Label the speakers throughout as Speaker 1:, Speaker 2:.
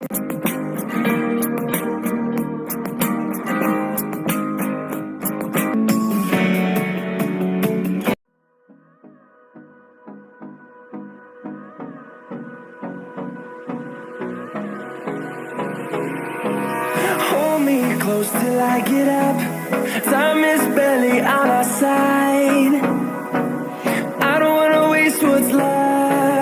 Speaker 1: Hold me close till I get up. Time is barely on our side. I don't wanna waste what's left.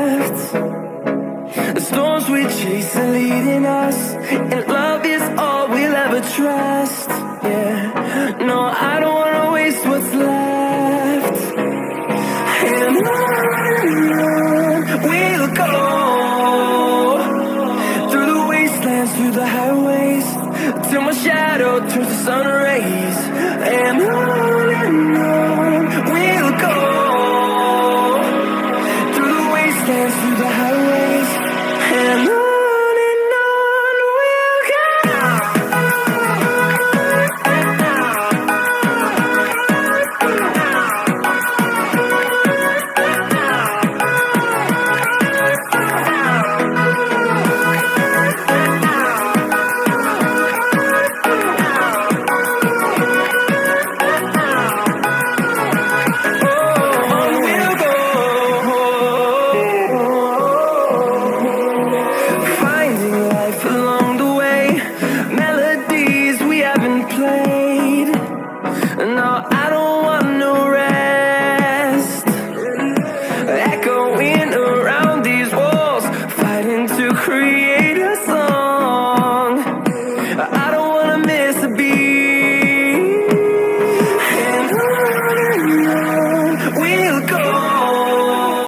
Speaker 1: The storms we chase are leading us, and love is all we'll ever trust. Yeah, no, I don't wanna waste what's left. And on we'll go, through the wastelands, through the highways, till my shadow turns to sun rays. And on we'll go.